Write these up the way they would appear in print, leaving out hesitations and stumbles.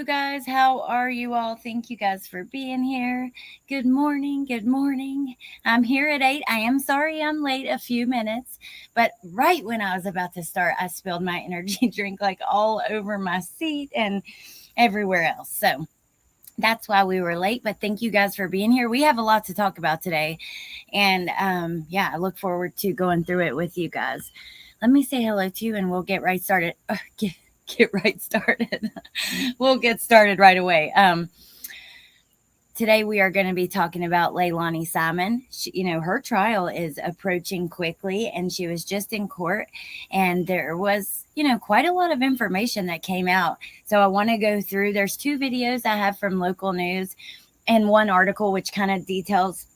you guys. How are you all? Thank you guys for being here. Good morning. Good morning. I'm here at 8. I am sorry I'm late a few minutes, but right when I was about to start, I spilled my energy drink like all over my seat and everywhere else. So that's why we were late, but thank you guys for being here. We have a lot to talk about today. And yeah, I look forward to going through it with you guys. Let me say hello to you and we'll get right started. Get right started. We'll get started right away. Today we are going to be talking about Leilani Simon. Her trial is approaching quickly, and she was just in court, and there was, quite a lot of information that came out. So I want to go through. There's 2 videos I have from local news, and 1 article which kind of details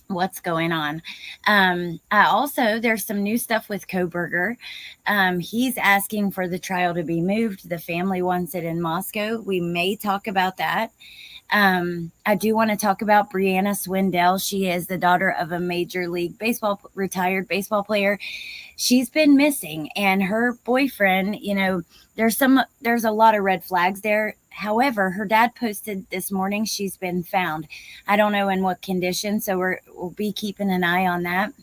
what's going on. There's some new stuff with Koberger. He's asking for the trial to be moved. The family wants it in Moscow. We may talk about that. I do want to talk about Brianna Swindell. She is the daughter of a Major League Baseball retired baseball player. She's been missing, and her boyfriend, there's a lot of red flags there. However, her dad posted this morning she's been found. I don't know in what condition, so we'll be keeping an eye on that.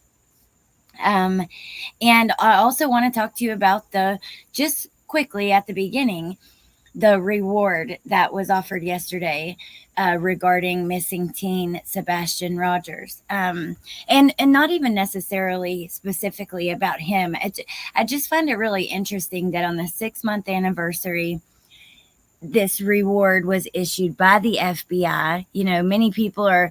And I also want to talk to you about just quickly at the beginning, the reward that was offered yesterday regarding missing teen Sebastian Rogers. And not even necessarily specifically about him. I just find it really interesting that on the 6-month anniversary, this reward was issued by the FBI. Many people are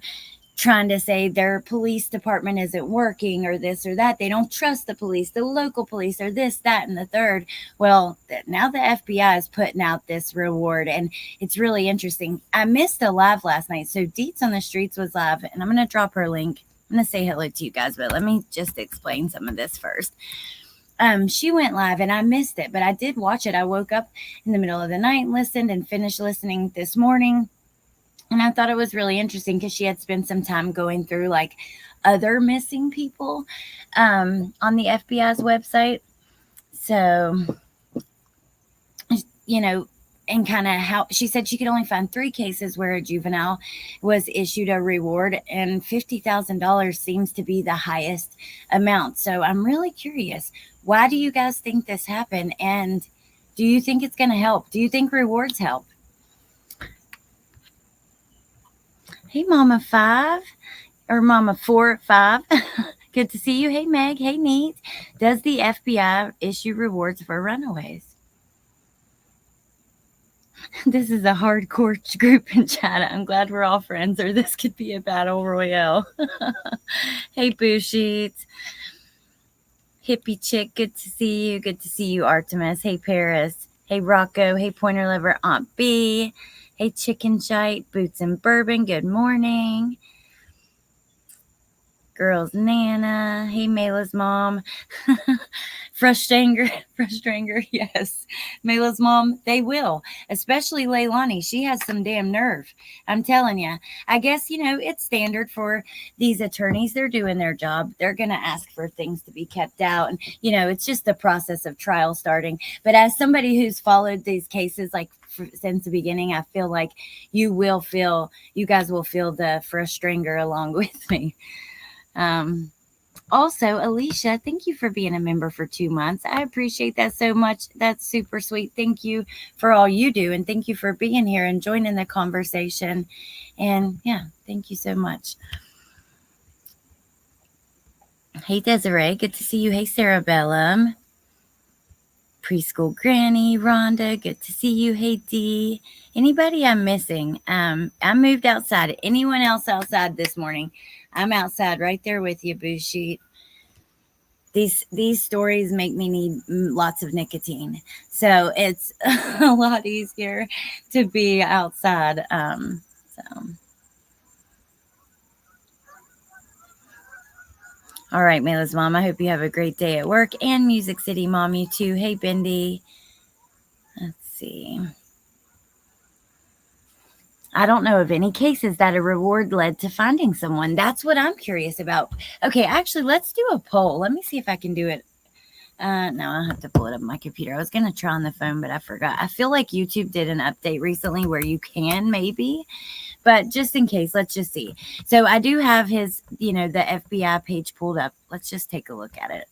trying to say their police department isn't working or this or that. They don't trust the police, the local police, or this, that, and the third. Well, now the FBI is putting out this reward, and it's really interesting. I missed a live last night. So Deets on the Streets was live, and I'm going to drop her link. I'm going to say hello to you guys, but let me just explain some of this first. She went live and I missed it, but I did watch it. I woke up in the middle of the night and listened and finished listening this morning. And I thought it was really interesting because she had spent some time going through like other missing people on the FBI's website. So, and kind of how she said she could only find 3 cases where a juvenile was issued a reward, and $50,000 seems to be the highest amount. So I'm really curious. Why do you guys think this happened? And do you think it's going to help? Do you think rewards help? Hey, Mama 5 or Mama 45. Good to see you. Hey, Meg. Hey, Neat. Does the FBI issue rewards for runaways? This is a hardcore group in chat. I'm glad we're all friends, or this could be a battle royale. Hey, Boo Sheets. Hippie Chick, good to see you. Good to see you, Artemis. Hey, Paris. Hey, Rocco. Hey, Pointer Liver, Aunt B. Hey, Chicken Shite, Boots and Bourbon, good morning. Girls Nana. Hey, Mayla's mom. Frustranger, yes. Mayla's mom, they will. Especially Leilani. She has some damn nerve. I'm telling you. I guess, it's standard for these attorneys. They're doing their job. They're going to ask for things to be kept out. And, it's just the process of trial starting. But as somebody who's followed these cases, like, since the beginning, I feel like you guys will feel the frustranger along with me. Also, Alicia, thank you for being a member for 2 months. I appreciate that so much. That's super sweet. Thank you for all you do. And thank you for being here and joining the conversation. And yeah, thank you so much. Hey, Desiree. Good to see you. Hey, Sarah Bellum. Preschool Granny, Rhonda, good to see you. Hey, Dee. Anybody I'm missing? I moved outside. Anyone else outside this morning? I'm outside right there with you, Boo Sheet. These stories make me need lots of nicotine. So it's a lot easier to be outside. All right, Mayla's mom, I hope you have a great day at work. And Music City mom, you too. Hey, Bindi. Let's see. I don't know of any cases that a reward led to finding someone. That's what I'm curious about. Okay, actually, let's do a poll. Let me see if I can do it No, I'll have to pull it up on my computer. I was going to try on the phone, but I forgot. I feel like YouTube did an update recently where you can maybe, but just in case, let's just see. So I do have his, the FBI page pulled up. Let's just take a look at it.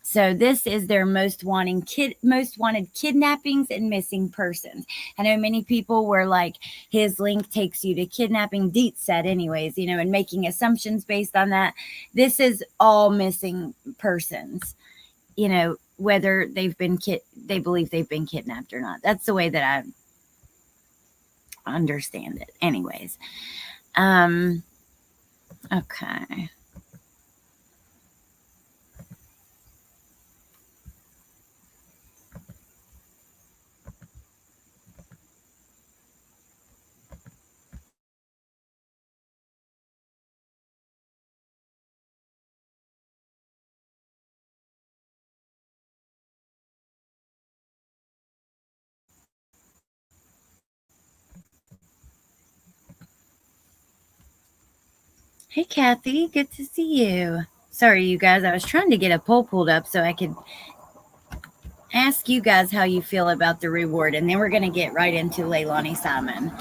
So this is their most wanted kidnappings and missing persons. I know many people were like, his link takes you to kidnapping. Dietz said, anyways, and making assumptions based on that. This is all missing persons. Whether they believe they've been kidnapped or not. That's the way that I understand it. Anyways, okay. Hey, Kathy, good to see you. Sorry, you guys, I was trying to get a poll pulled up so I could ask you guys how you feel about the reward, and then we're going to get right into Leilani Simon.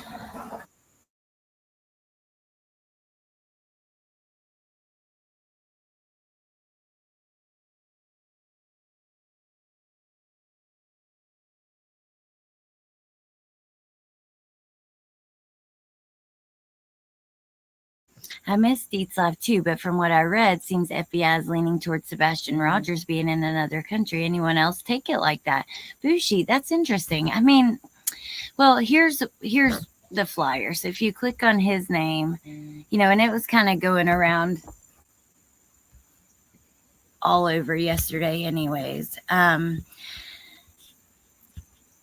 I missed Deet's live too, but from what I read, seems FBI is leaning towards Sebastian Rogers being in another country. Anyone else take it like that? Bushi, that's interesting. I mean, well, here's the flyer. So if you click on his name, and it was kind of going around all over yesterday, anyways.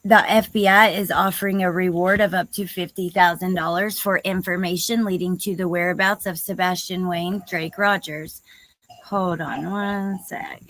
The FBI is offering a reward of up to $50,000 for information leading to the whereabouts of Sebastian Wayne Drake Rogers. Hold on one sec.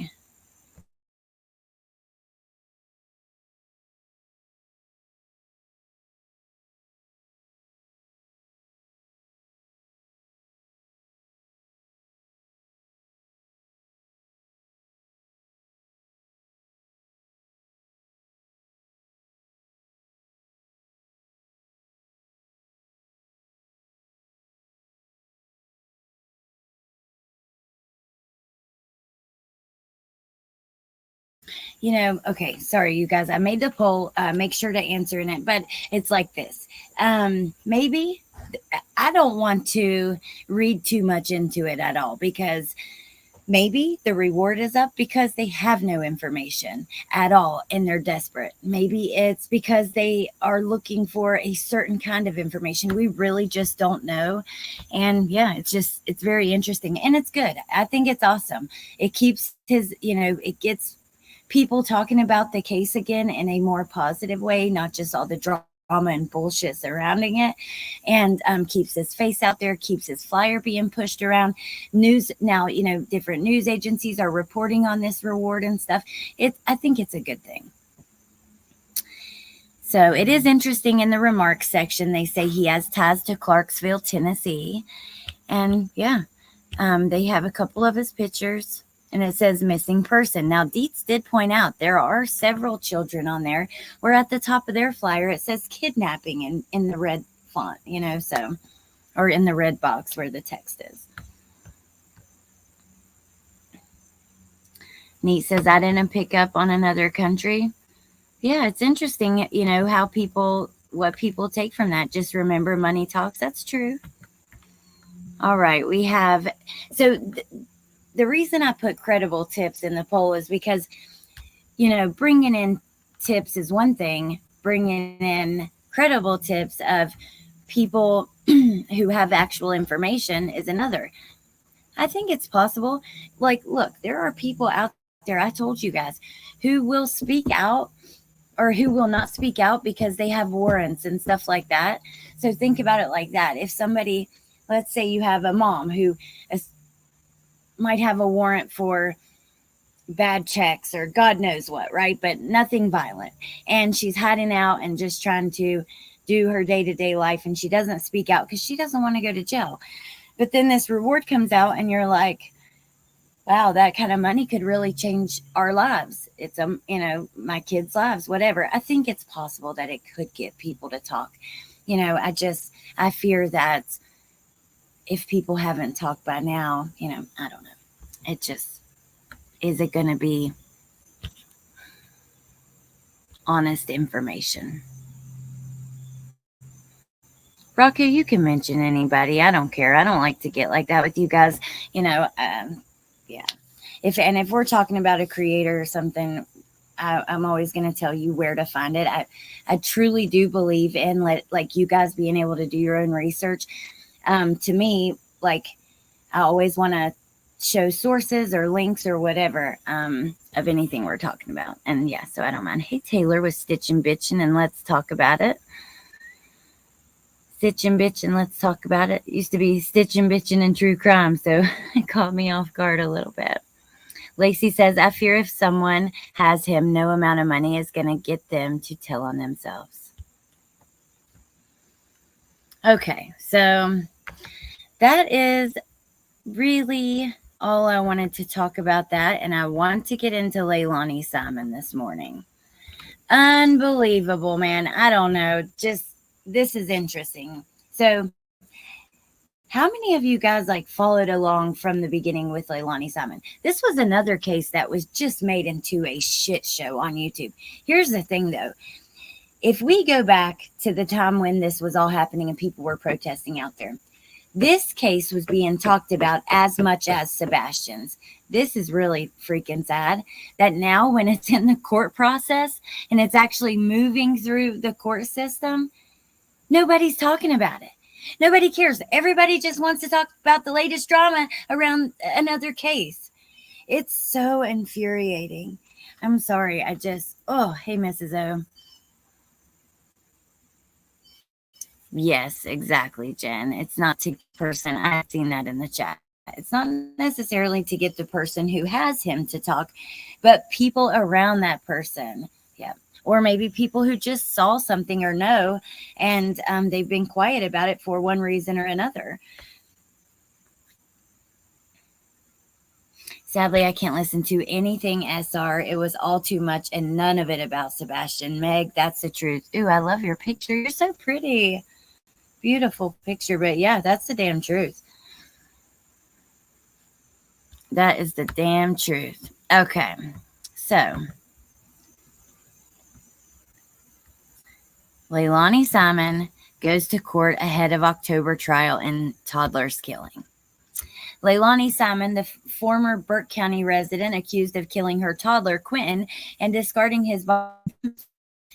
Okay, sorry, you guys. I made the poll. Make sure to answer in it, but it's like this. Maybe I don't want to read too much into it at all because maybe the reward is up because they have no information at all and they're desperate. Maybe it's because they are looking for a certain kind of information. We really just don't know. And yeah, it's very interesting and it's good. I think it's awesome. It keeps it gets people talking about the case again in a more positive way, not just all the drama and bullshit surrounding it, and keeps his face out there, keeps his flyer being pushed around. News now, different news agencies are reporting on this reward and stuff. I think it's a good thing. So it is interesting in the remarks section. They say he has ties to Clarksville, Tennessee. And yeah, they have a couple of his pictures and it says missing person. Now, Dietz did point out there are several children on there where at the top of their flyer it says kidnapping in the red font, so, or in the red box where the text is. Neat says, I didn't pick up on another country. Yeah, it's interesting, what people take from that. Just remember, money talks. That's true. All right, we have, so the reason I put credible tips in the poll is because, bringing in tips is one thing, bringing in credible tips of people who have actual information is another. I think it's possible. Like, look, there are people out there, I told you guys, who will speak out or who will not speak out because they have warrants and stuff like that. So think about it like that. If somebody, let's say you have a mom who might have a warrant for bad checks or God knows what, right? But nothing violent. And she's hiding out and just trying to do her day-to-day life, and she doesn't speak out because she doesn't want to go to jail. But then this reward comes out and you're like, wow, that kind of money could really change our lives. It's, my kids' lives, whatever. I think it's possible that it could get people to talk. I fear that if people haven't talked by now, I don't know. It just, is it going to be honest information? Rocco, you can mention anybody. I don't care. I don't like to get like that with you guys. Yeah. If we're talking about a creator or something, I'm always going to tell you where to find it. I truly do believe in like you guys being able to do your own research. To me, like I always want to show sources or links or whatever of anything we're talking about. And yeah, so I don't mind. Hey, Taylor was stitching bitching, and let's talk about it. Stitching bitching, let's talk about it. Used to be stitching bitching and true crime, so it caught me off guard a little bit. Lacey says, I fear if someone has him, no amount of money is going to get them to tell on themselves. Okay, so that is really all I wanted to talk about that. And I want to get into Leilani Simon this morning. Unbelievable, man. I don't know. Just, this is interesting. So, how many of you guys like followed along from the beginning with Leilani Simon? This was another case that was just made into a shit show on YouTube. Here's the thing though. If we go back to the time when this was all happening and people were protesting out there, this case was being talked about as much as Sebastian's. This is really freaking sad that now when it's in the court process and it's actually moving through the court system, nobody's talking about it. Nobody cares. Everybody just wants to talk about the latest drama around another case. It's so infuriating. I'm sorry. Hey, Mrs. O. Yes, exactly, Jen. It's not to person. I've seen that in the chat. It's not necessarily to get the person who has him to talk, but people around that person. Yeah. Or maybe people who just saw something or know, and they've been quiet about it for one reason or another. Sadly, I can't listen to anything SR. It was all too much and none of it about Sebastian. Meg, that's the truth. Ooh, I love your picture. You're so pretty. Beautiful picture. But yeah, that's the damn truth. That is the damn truth. Okay. So, Leilani Simon goes to court ahead of October trial in toddler's killing. Leilani Simon, the former Burke County resident accused of killing her toddler, Quentin, and discarding his body,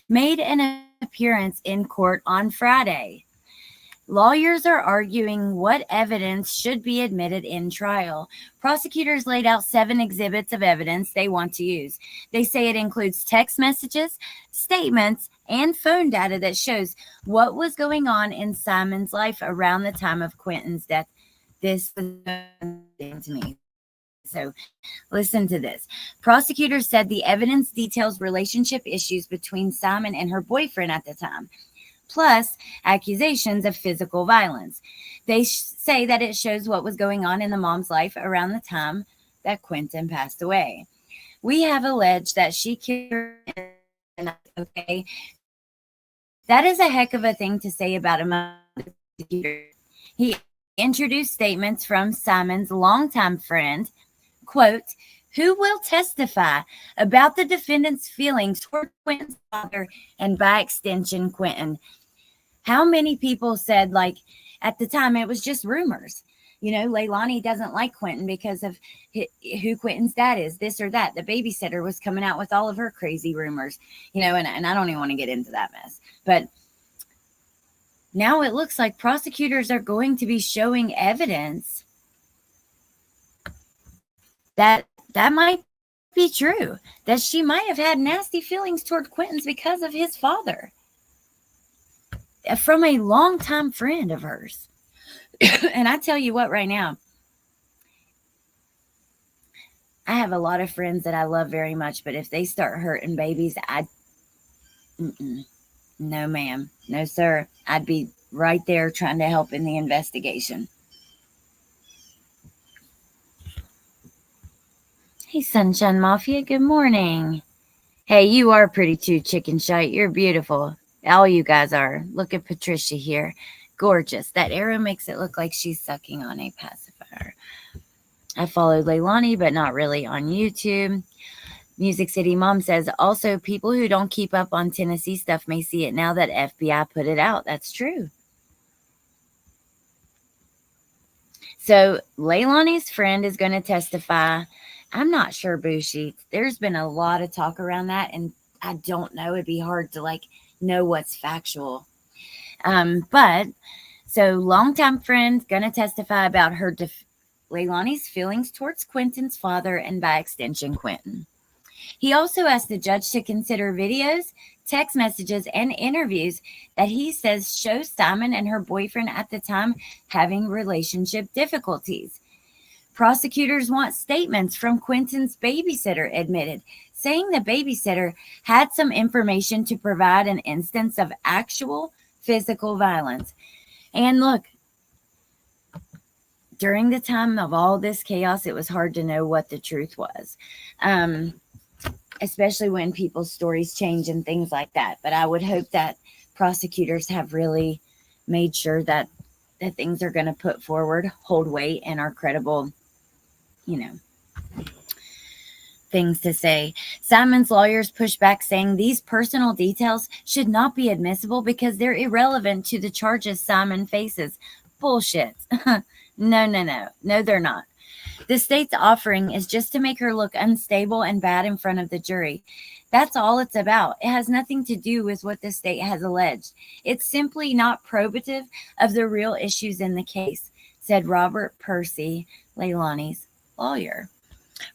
made an appearance in court on Friday. Lawyers are arguing what evidence should be admitted in trial. Prosecutors laid out 7 exhibits of evidence they want to use. They say it includes text messages, statements, and phone data that shows what was going on in Simon's life around the time of Quentin's death. This was to me. So listen to this. Prosecutors said the evidence details relationship issues between Simon and her boyfriend at the time, plus accusations of physical violence. They say that it shows what was going on in the mom's life around the time that Quentin passed away. We have alleged that she killed her. Okay. That is a heck of a thing to say about a mother. He introduced statements from Simon's longtime friend, quote, who will testify about the defendant's feelings toward Quentin's father and by extension, Quentin. How many people said, like, at the time it was just rumors. Leilani doesn't like Quentin because of who Quentin's dad is, this or that. The babysitter was coming out with all of her crazy rumors, and I don't even want to get into that mess. But now it looks like prosecutors are going to be showing evidence that might be true, that she might have had nasty feelings toward Quentin's because of his father, from a longtime friend of hers. And I tell you what, right now, I have a lot of friends that I love very much, but if they start hurting babies, no ma'am, no sir, I'd be right there trying to help in the investigation. Hey, Sunshine Mafia, good morning. Hey, you are pretty too, Chicken Shite. You're beautiful. All you guys are. Look at Patricia here. Gorgeous. That arrow makes it look like she's sucking on a pacifier. I followed Leilani, but not really on YouTube. Music City Mom says, also, people who don't keep up on Tennessee stuff may see it now that FBI put it out. That's true. So Leilani's friend is going to testify. I'm not sure, Bushi. There's been a lot of talk around that, and I don't know. It'd be hard to know what's factual. But so longtime friend going to testify about her Leilani's feelings towards Quentin's father and by extension Quentin. He also asked the judge to consider videos, text messages, and interviews that he says show Simon and her boyfriend at the time having relationship difficulties. Prosecutors want statements from Quentin's babysitter admitted, saying the babysitter had some information to provide an instance of actual physical violence. And look, during the time of all this chaos, it was hard to know what the truth was. Especially when people's stories change and things like that. But I would hope that prosecutors have really made sure that the things are going to put forward hold weight and are credible, things to say. Simon's lawyers push back, saying these personal details should not be admissible because they're irrelevant to the charges Simon faces. Bullshit. No, they're not. The state's offering is just to make her look unstable and bad in front of the jury. That's all it's about. It has nothing to do with what the state has alleged. It's simply not probative of the real issues in the case, said Robert Percy, Leilani's lawyer.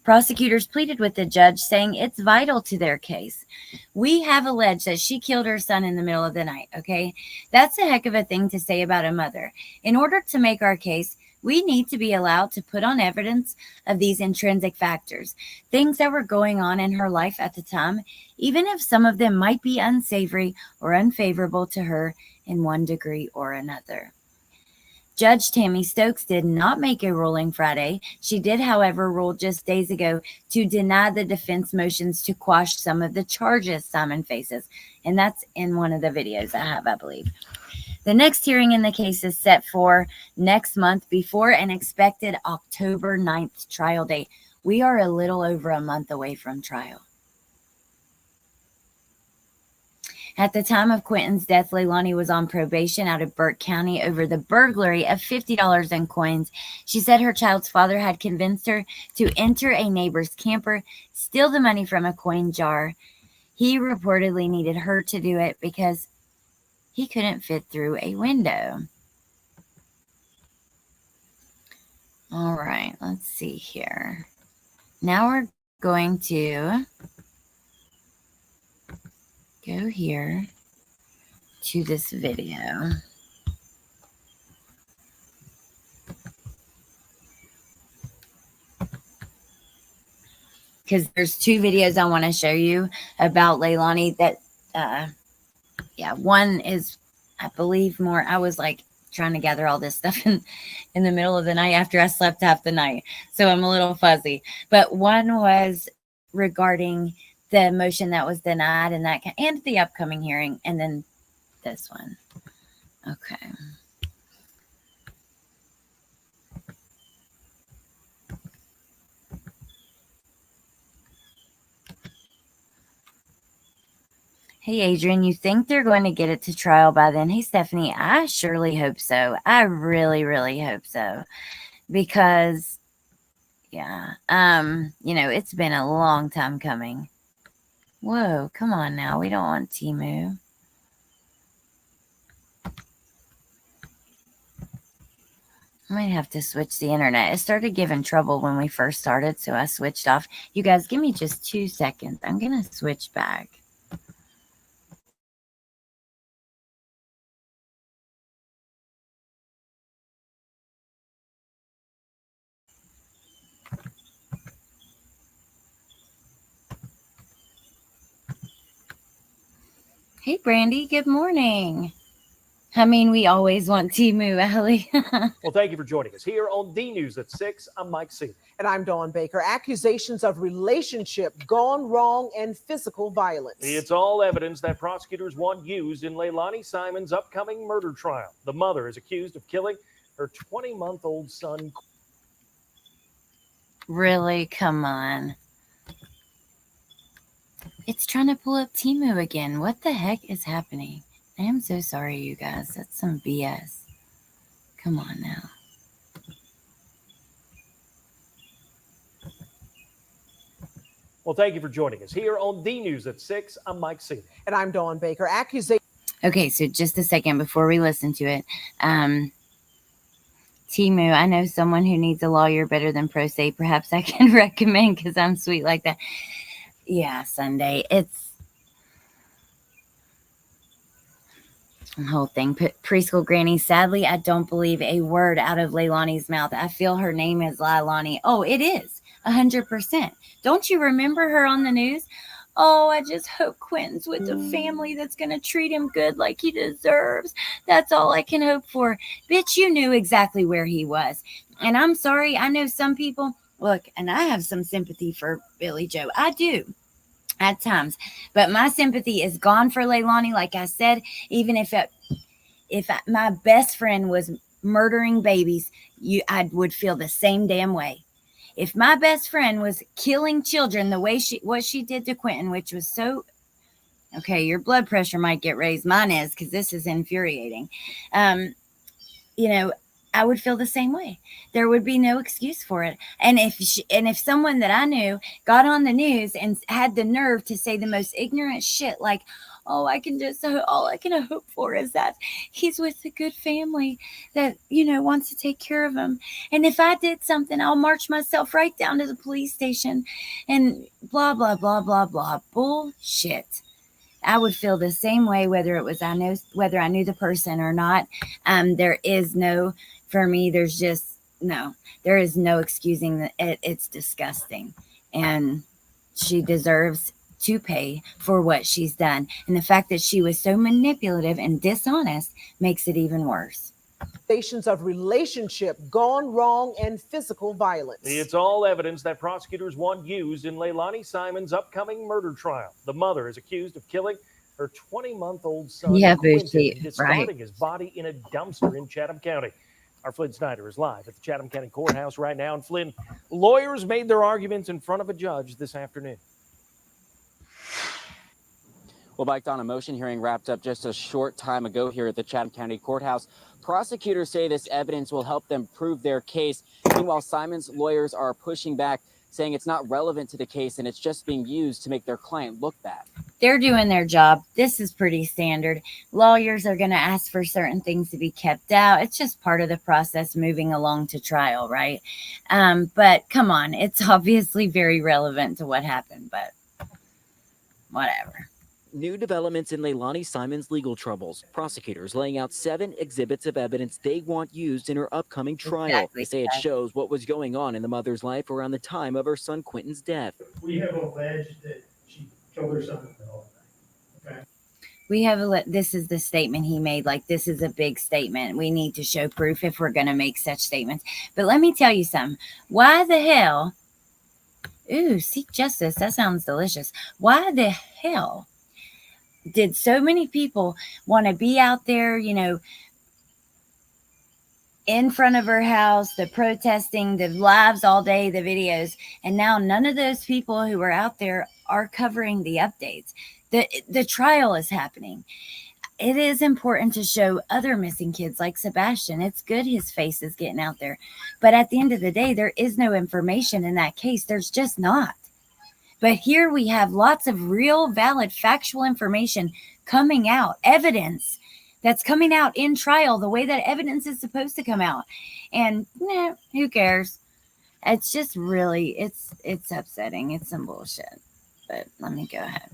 Prosecutors pleaded with the judge, saying it's vital to their case. We have alleged that she killed her son in the middle of the night, okay? That's a heck of a thing to say about a mother. In order to make our case, we need to be allowed to put on evidence of these intrinsic factors, things that were going on in her life at the time, even if some of them might be unsavory or unfavorable to her in one degree or another. Judge Tammy Stokes did not make a ruling Friday. She did, however, rule just days ago to deny the defense motions to quash some of the charges Simon faces. And that's in one of the videos I have, I believe. The next hearing in the case is set for next month before an expected October 9th trial date. We are a little over a month away from trial. At the time of Quentin's death, Leilani was on probation out of Burke County over the burglary of $50 in coins. She said her child's father had convinced her to enter a neighbor's camper, steal the money from a coin jar. He reportedly needed her to do it because he couldn't fit through a window. All right, let's see here. Now we're going to go here to this video. Because there's two videos I want to show you about Leilani that, one is, I believe, more, I was trying to gather all this stuff in the middle of the night after I slept half the night. So I'm a little fuzzy. But one was regarding the motion that was denied and the upcoming hearing. And then this one. Okay. Hey, Adrian, you think they're going to get it to trial by then? Hey, Stephanie, I surely hope so. I really, really hope so. Because, it's been a long time coming. Whoa, come on now. We don't want Temu. I might have to switch the internet. It started giving trouble when we first started, so I switched off. You guys, give me just 2 seconds. I'm going to switch back. Hey, Brandy, good morning. I mean, we always want Timu, Allie. Well, thank you for joining us here on The News at 6. I'm Mike Seeley. And I'm Dawn Baker. Accusations of relationship gone wrong and physical violence. It's all evidence that prosecutors want used in Leilani Simon's upcoming murder trial. The mother is accused of killing her 20-month-old son. Really? Come on. It's trying to pull up Timu again. What the heck is happening? I am so sorry, you guys. That's some BS. Come on now. Well, thank you for joining us here on The News at 6. I'm Mike Seeley. And I'm Dawn Baker. Okay, so just a second before we listen to it. Timu, I know someone who needs a lawyer better than Pro Se. Perhaps I can recommend because I'm sweet like that. Yeah, Sunday. It's the whole thing. Preschool granny. Sadly, I don't believe a word out of Leilani's mouth. I feel her name is Leilani. Oh, it is 100%. Don't you remember her on the news? Oh, I just hope Quentin's with a family that's going to treat him good like he deserves. That's all I can hope for. Bitch, you knew exactly where he was. And I'm sorry, I know some people, look, and I have some sympathy for Billy Joe. I do. At times, but my sympathy is gone for Leilani. Like I said, even if my best friend was murdering babies, I would feel the same damn way. If my best friend was killing children the way what she did to Quentin, which was so okay, your blood pressure might get raised. Mine is, because this is infuriating. I would feel the same way. There would be no excuse for it. And if someone that I knew got on the news and had the nerve to say the most ignorant shit, like, oh, all I can hope for is that he's with a good family that, wants to take care of him. And if I did something, I'll march myself right down to the police station and blah, blah, blah, blah, blah. Bullshit. I would feel the same way whether I knew the person or not. For me, there is no excusing it. It's disgusting. And she deserves to pay for what she's done. And the fact that she was so manipulative and dishonest makes it even worse. Accusations of relationship gone wrong and physical violence. It's all evidence that prosecutors want used in Leilani Simon's upcoming murder trial. The mother is accused of killing her 20-month-old son, Quentin, and discarding his body in a dumpster in Chatham County. Our Flynn Snyder is live at the Chatham County Courthouse right now. And Flynn, lawyers made their arguments in front of a judge this afternoon. Well, Mike, Don, a motion hearing wrapped up just a short time ago here at the Chatham County Courthouse. Prosecutors say this evidence will help them prove their case. Meanwhile, Simon's lawyers are pushing back, saying it's not relevant to the case and it's just being used to make their client look bad. They're doing their job. This is pretty standard. Lawyers are going to ask for certain things to be kept out. It's just part of the process moving along to trial, right? But come on, it's obviously very relevant to what happened, but whatever. New developments in Leilani Simon's legal troubles. Prosecutors laying out 7 exhibits of evidence they want used in her upcoming trial. Exactly. They say it shows what was going on in the mother's life around the time of her son Quentin's death. We have alleged that she killed her son in the middle of the night. Okay. This is the statement he made. Like, this is a big statement. We need to show proof if we're going to make such statements. But let me tell you something. Why the hell? Ooh, seek justice. That sounds delicious. Why the hell did so many people want to be out there, in front of her house, the protesting, the lives all day, the videos, and now none of those people who were out there are covering the updates. The trial is happening. It is important to show other missing kids like Sebastian. It's good his face is getting out there. But at the end of the day, there is no information in that case. There's just not. But here we have lots of real, valid, factual information coming out, evidence that's coming out in trial the way that evidence is supposed to come out. And who cares? It's just really, it's upsetting. It's some bullshit. But let me go ahead.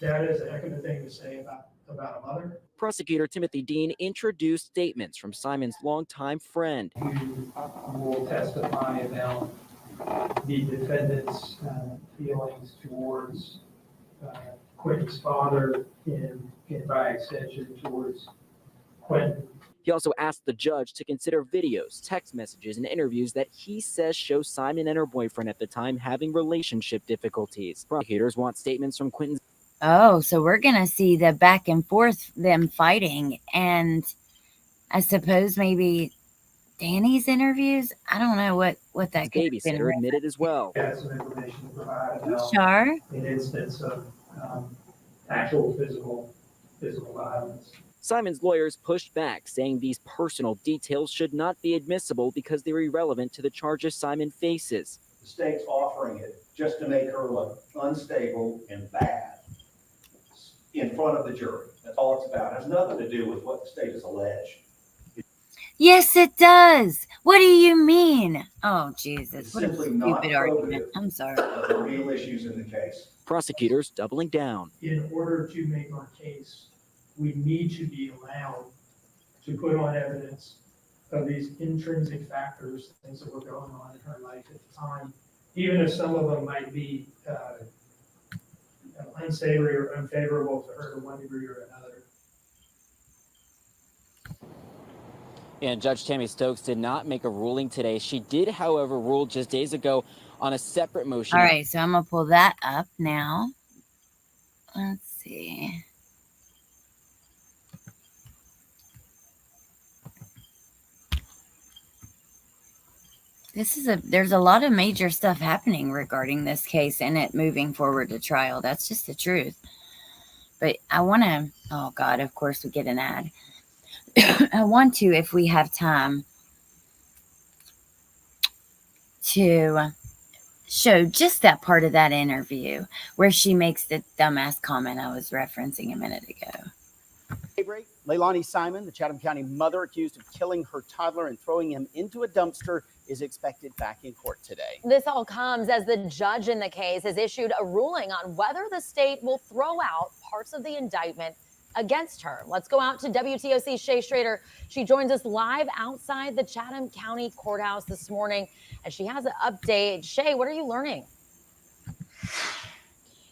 That is a heck of a thing to say about a mother. Prosecutor Timothy Dean introduced statements from Simon's longtime friend. You will testify about the defendant's feelings towards Quentin's father and by extension towards Quentin. He also asked the judge to consider videos, text messages, and interviews that he says show Simon and her boyfriend at the time having relationship difficulties. Prosecutors want statements from Quentin's. Oh, so we're going to see the back and forth, them fighting, and I suppose maybe Danny's interviews. I don't know what that could have been. Babysitter admitted as well. Got some information to provide about Sure. an instance of actual physical violence. Simon's lawyers pushed back, saying these personal details should not be admissible because they're irrelevant to the charges Simon faces. The state's offering it just to make her look unstable and bad in front of the jury. That's all it's about. It has nothing to do with what the state has alleged. Yes, it does. What do you mean? Oh, Jesus. It's What a simply not stupid argument. probative I'm sorry. of the real issues in the case. Prosecutors doubling down. In order to make our case, we need to be allowed to put on evidence of these intrinsic factors, things that were going on in her life at the time, even if some of them might be unsavory or unfavorable to her to one degree or another. And Judge Tammy Stokes did not make a ruling today. She did, however, rule just days ago on a separate motion. All right, so I'm going to pull that up now. Let's see. There's a lot of major stuff happening regarding this case and it moving forward to trial. That's just the truth. But I want to, oh God, of course we get an ad. I want to, if we have time, to show just that part of that interview where she makes the dumbass comment I was referencing a minute ago. Daybreak, Leilani Simon, the Chatham County mother accused of killing her toddler and throwing him into a dumpster, is expected back in court today. This all comes as the judge in the case has issued a ruling on whether the state will throw out parts of the indictment against her. Let's go out to WTOC's Shay Schrader. She joins us live outside the Chatham County Courthouse this morning, and she has an update. Shay, what are you learning?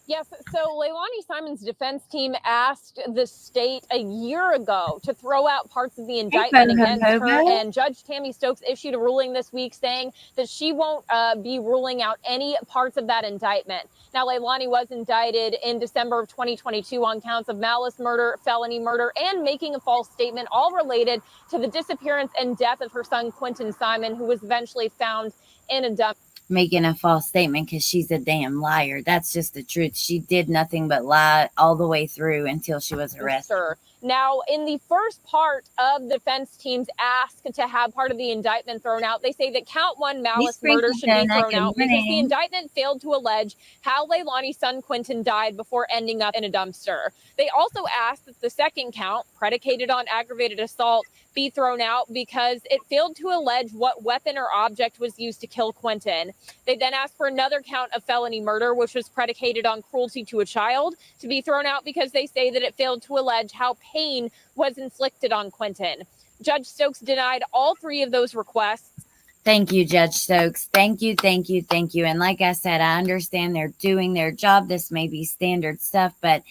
Yes, so Leilani Simon's defense team asked the state a year ago to throw out parts of the indictment against her, and Judge Tammy Stokes issued a ruling this week saying that she won't be ruling out any parts of that indictment. Now, Leilani was indicted in December of 2022 on counts of malice murder, felony murder, and making a false statement, all related to the disappearance and death of her son, Quentin Simon, who was eventually found in a dumpster. Making a false statement because she's a damn liar. That's just the truth. She did nothing but lie all the way through until she was arrested. Now, in the first part of the defense team's ask to have part of the indictment thrown out, they say that count one, malice murder, should be thrown out because the indictment failed to allege how Leilani's son Quentin died before ending up in a dumpster. They also asked that the second count, predicated on aggravated assault, be thrown out because it failed to allege what weapon or object was used to kill Quentin. They then asked for another count of felony murder, which was predicated on cruelty to a child, to be thrown out because they say that it failed to allege how pain was inflicted on Quentin. Judge Stokes denied all three of those requests. Thank you, Judge Stokes. Thank you, thank you, thank you. And like I said, I understand they're doing their job. This may be standard stuff, but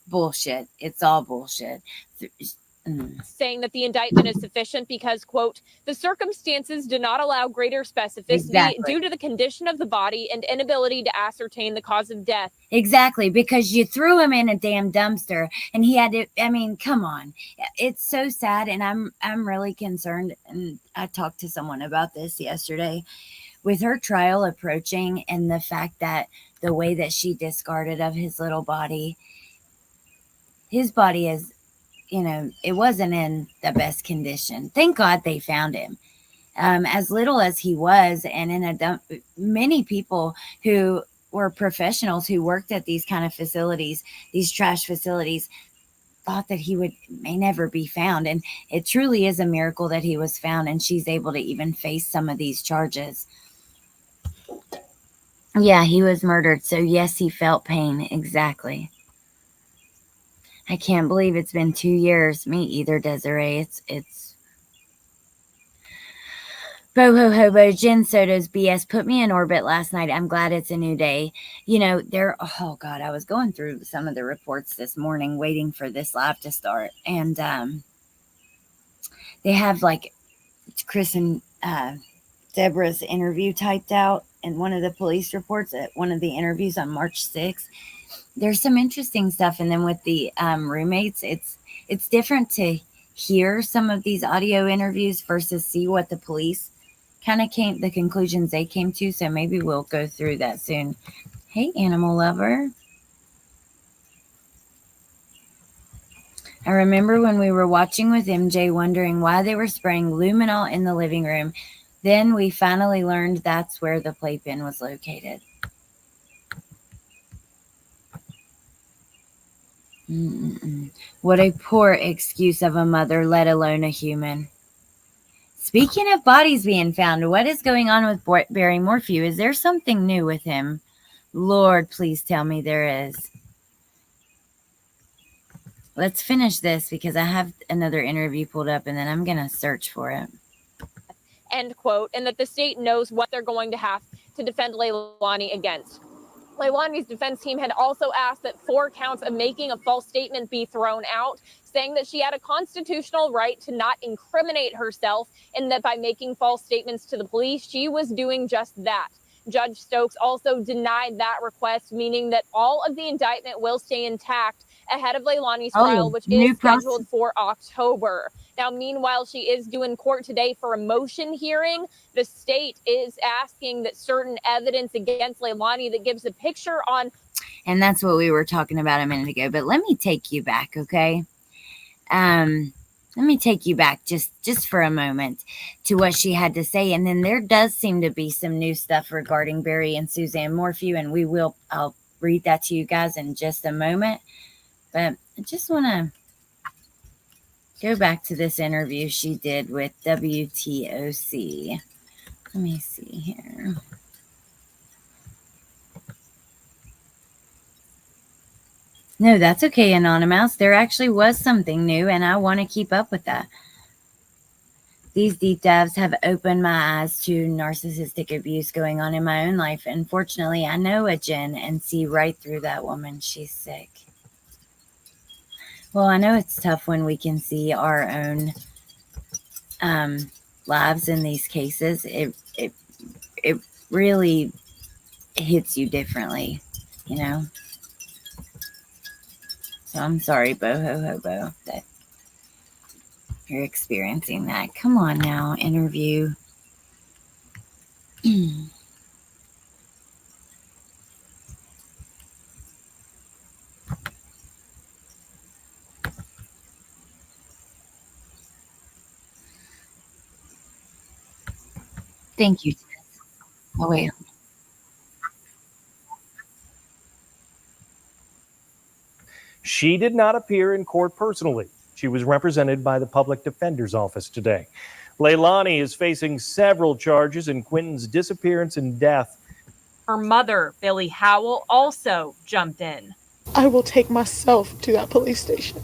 bullshit. It's all bullshit. Saying that the indictment is sufficient because, quote, the circumstances do not allow greater specificity due to the condition of the body and inability to ascertain the cause of death. Exactly, because you threw him in a damn dumpster and he had to, I mean, come on. It's so sad, and I'm really concerned, and I talked to someone about this yesterday with her trial approaching and the fact that the way that she discarded of his little body, his body is, you know, it wasn't in the best condition. Thank God they found him. As little as he was, and in a dump, many people who were professionals who worked at these kind of facilities, these trash facilities, thought that he may never be found. And it truly is a miracle that he was found and she's able to even face some of these charges. Yeah, he was murdered. So yes, he felt pain. Exactly. I can't believe it's been 2 years. Me either, Desiree. It's Boho Hobo, Jen Soto's BS put me in orbit last night. I'm glad it's a new day. You know, oh God, I was going through some of the reports this morning waiting for this live to start. And they have like Chris and Deborah's interview typed out in one of the police reports at one of the interviews on March 6th. There's some interesting stuff. And then with the roommates, it's different to hear some of these audio interviews versus see what the police kind of the conclusions they came to. So maybe we'll go through that soon. Hey, animal lover. I remember when we were watching with MJ wondering why they were spraying luminol in the living room. Then we finally learned that's where the playpen was located. What a poor excuse of a mother, let alone a human. Speaking of bodies being found, what is going on with Barry Morphew? Is there something new with him? Lord, please tell me there is. Let's finish this because I have another interview pulled up and then I'm going to search for it. End quote. And that the state knows what they're going to have to defend Leilani against. Leilani's defense team had also asked that 4 counts of making a false statement be thrown out, saying that she had a constitutional right to not incriminate herself and that by making false statements to the police, she was doing just that. Judge Stokes also denied that request, meaning that all of the indictment will stay intact ahead of Leilani's trial, which is scheduled for October. Now, meanwhile, she is due in court today for a motion hearing. The state is asking that certain evidence against Leilani that gives a picture on. And that's what we were talking about a minute ago. But let me take you back, okay? Let me take you back just for a moment to what she had to say. And then there does seem to be some new stuff regarding Barry and Suzanne Morphew. And I'll read that to you guys in just a moment. But I just want to go back to this interview she did with WTOC. Let me see here. No, that's okay, Anonymous. There actually was something new, and I want to keep up with that. These deep dives have opened my eyes to narcissistic abuse going on in my own life. Unfortunately, I know a Jen and see right through that woman. She's sick. Well, I know it's tough when we can see our own lives in these cases. It really hits you differently, you know? So I'm sorry, Boho Hobo, that you're experiencing that. Come on now, interview. Thank you. Oh, wait. She did not appear in court personally. She was represented by the public defender's office today. Leilani is facing several charges in Quentin's disappearance and death. Her mother, Billy Howell, also jumped in. I will take myself to that police station,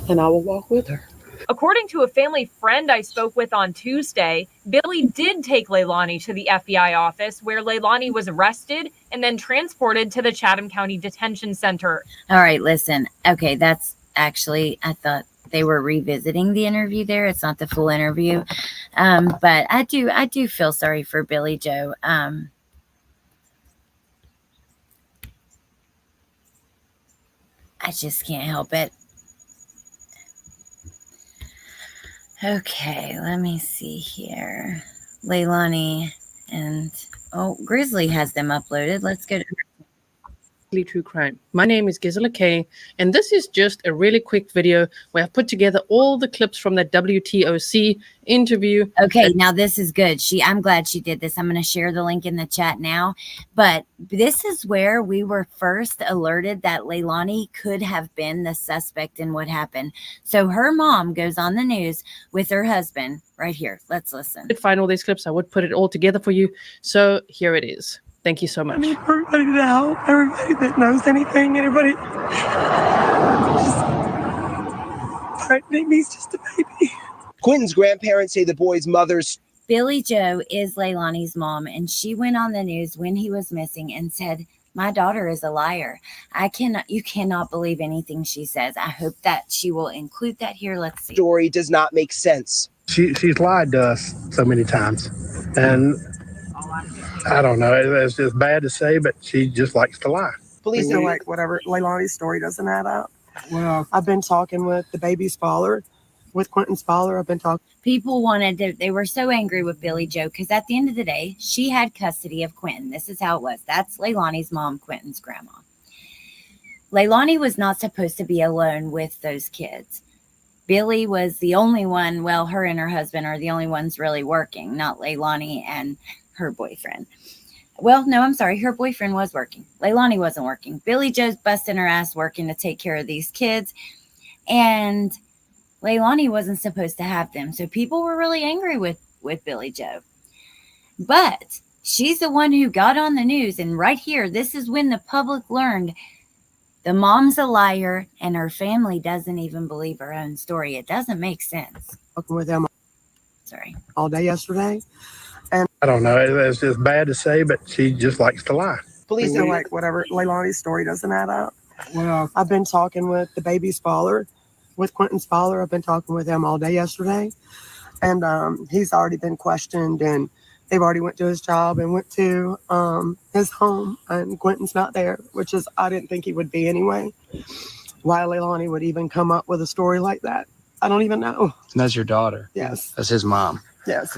and I will walk with her. According to a family friend I spoke with on Tuesday, Billy did take Leilani to the FBI office where Leilani was arrested and then transported to the Chatham County Detention Center. All right, listen. Okay, that's actually, I thought they were revisiting the interview there. It's not the full interview. But I do feel sorry for Billy Joe. I just can't help it. Okay, let me see here. Leilani and Grizzly has them uploaded. Let's go to True crime. My name is Gisela Kay, and this is just a really quick video where I've put together all the clips from the WTOC interview. Okay, now this is good. I'm glad she did this. I'm going to share the link in the chat now. But this is where we were first alerted that Leilani could have been the suspect in what happened. So her mom goes on the news with her husband right here. Let's listen. I would find all these clips. I would put it all together for you. So here it is. Thank you so much. I need everybody to help. Everybody that knows anything. Anybody. Brittany's just a baby. Quentin's grandparents say the boy's mother's Billy Joe is Leilani's mom, and she went on the news when he was missing and said, "My daughter is a liar. You cannot believe anything she says." I hope that she will include that here. Let's see. Story does not make sense. She's lied to us so many times. And I don't know. It's just bad to say, but she just likes to lie. Police feel like whatever Leilani's story doesn't add up. Well, I've been talking with the baby's father, with Quentin's father. I've been talking. People they were so angry with Billy Joe because at the end of the day, she had custody of Quentin. This is how it was. That's Leilani's mom, Quentin's grandma. Leilani was not supposed to be alone with those kids. Billy was the only one, well, her and her husband are the only ones really working, not Leilani and her boyfriend. Well, no, I'm sorry. Her boyfriend was working. Leilani wasn't working. Billy Joe's busting her ass working to take care of these kids. And Leilani wasn't supposed to have them. So people were really angry with Billy Joe. But she's the one who got on the news. And right here, this is when the public learned the mom's a liar and her family doesn't even believe her own story. It doesn't make sense. With them all day yesterday. And I don't know. It's just bad to say, but she just likes to lie. Police feel like whatever Leilani's story doesn't add up. Well, I've been talking with the baby's father, with Quentin's father. I've been talking with him all day yesterday. And he's already been questioned, and they've already went to his job and went to his home, and Quentin's not there, which is, I didn't think he would be anyway. Why Leilani would even come up with a story like that, I don't even know. And that's your daughter? Yes. That's his mom? Yes.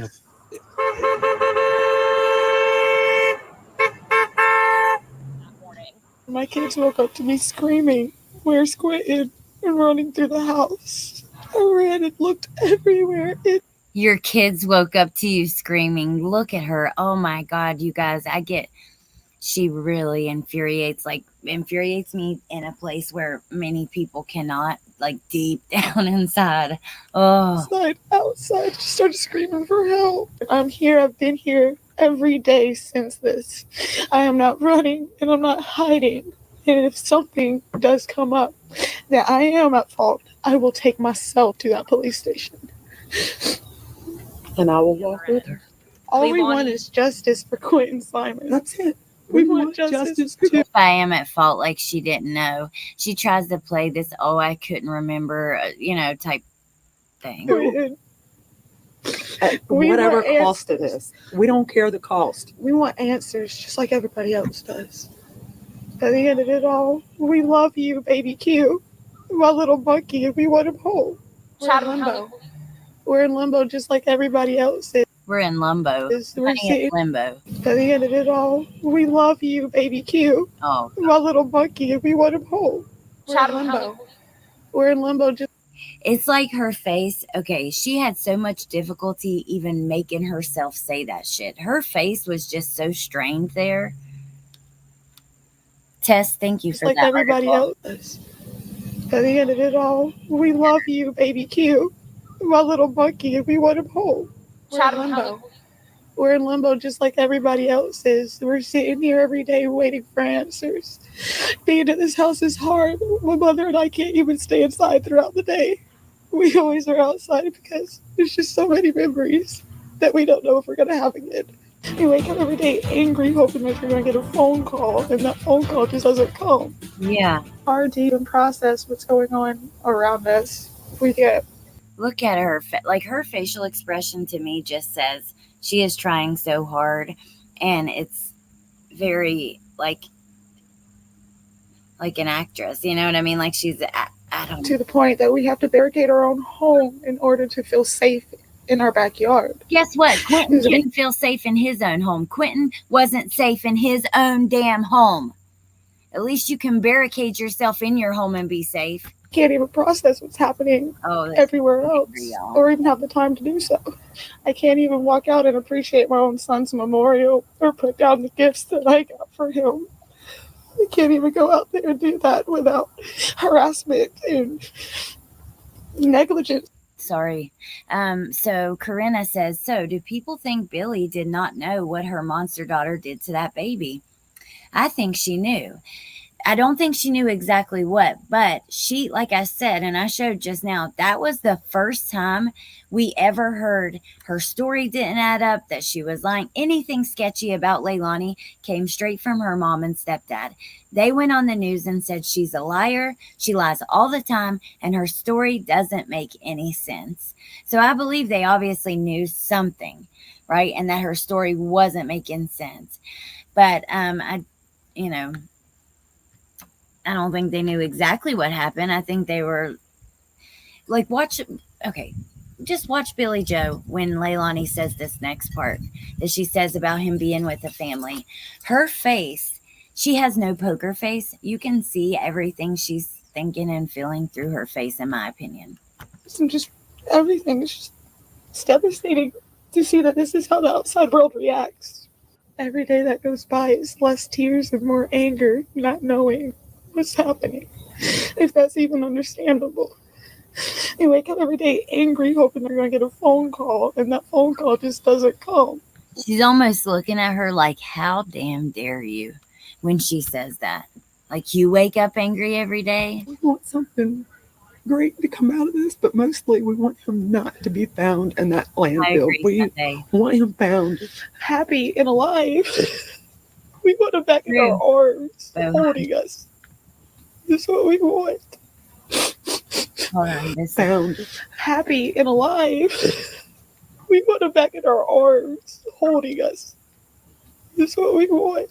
My kids woke up to me screaming, "Where's Quentin?" and running through the house. I ran and looked everywhere. Your kids woke up to you screaming. Look at her. Oh my God, you guys, she really infuriates me in a place where many people cannot, like deep down inside. Oh. Outside, just started screaming for help. I'm here. I've been here every day since this. I am not running and I'm not hiding. And if something does come up that I am at fault, I will take myself to that police station. And I will walk with her. All we want is justice for Quentin Simon. That's it. We want justice too. If I am at fault, like she didn't know, she tries to play this, oh, I couldn't remember, type thing. Whatever cost it is. We don't care the cost. We want answers just like everybody else does. At the end of it all, we love you, baby Q. My little monkey, and we want him home. We're in limbo just like everybody else is. We're in limbo. We're in limbo. At the end of it all, we love you, baby Q. Oh, my little monkey, and we want him home. We're in limbo. We're in limbo just. It's like her face. Okay, she had so much difficulty even making herself say that shit. Her face was just so strained there. Tess, thank you for like that. Everybody else. At the end of it all, we love you, baby Q. My little monkey, and we want him home. We're in limbo. We're in limbo just like everybody else is. We're sitting here every day waiting for answers. Being in this house is hard. My mother and I can't even stay inside throughout the day. We always are outside because there's just so many memories that we don't know if we're going to have again. We wake up every day angry, hoping that we're going to get a phone call, and that phone call just doesn't come. Yeah. Hard to even process what's going on around us. We get. Look at her. Like, her facial expression to me just says she is trying so hard, and it's very like an actress. You know what I mean? Like, she's, I don't know. To the point that we have to barricade our own home in order to feel safe in our backyard. Guess what? Quentin didn't feel safe in his own home. Quentin wasn't safe in his own damn home. At least you can barricade yourself in your home and be safe. Can't even process what's happening everywhere else, or even have the time to do so. I can't even walk out and appreciate my own son's memorial or put down the gifts that I got for him. I can't even go out there and do that without harassment and negligence. Sorry. So Corinna says, so do people think Billy did not know what her monster daughter did to that baby? I think she knew. I don't think she knew exactly what, but she, like I said, and I showed just now, that was the first time we ever heard her story didn't add up, that she was lying. Anything sketchy about Leilani came straight from her mom and stepdad. They went on the news and said she's a liar, she lies all the time, and her story doesn't make any sense. So I believe they obviously knew something, right? And that her story wasn't making sense. But you know, I don't think they knew exactly what happened. I think they were like, just watch Billy Joe when Leilani says this next part that she says about him being with a family. Her face, she has no poker face. You can see everything she's thinking and feeling through her face, in my opinion. Just everything is just, it's devastating to see that this is how the outside world reacts. Every day that goes by is less tears and more anger, not knowing what's happening, if that's even understandable. You wake up every day angry, hoping they're going to get a phone call, and that phone call just doesn't come. She's almost looking at her like, how damn dare you, when she says that. Like, you wake up angry every day? We want something great to come out of this, but mostly we want him not to be found in that landfill. We want him found happy and alive. We want him back in our arms, holding us. That's what we want. Hold on, found happy and alive. We want him back in our arms, holding us. That's what we want.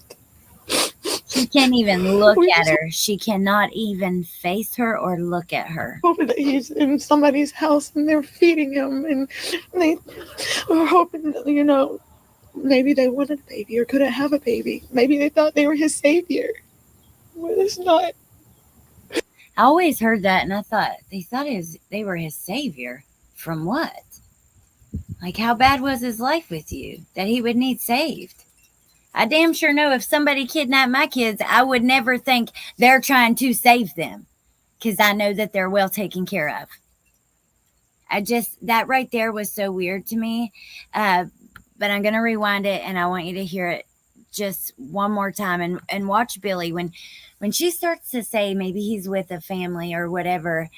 She can't even look at her. She cannot even face her or look at her. Hoping that he's in somebody's house and they're feeding him, and they were hoping that, you know, maybe they wanted a baby or couldn't have a baby. Maybe they thought they were his savior. But it's not. I always heard that, and I thought they were his savior. From what? Like, how bad was his life with you that he would need saved? I damn sure know if somebody kidnapped my kids, I would never think they're trying to save them, because I know that they're well taken care of. That right there was so weird to me. But I'm going to rewind it, and I want you to hear it just one more time and watch Billy. When she starts to say maybe he's with a family or whatever,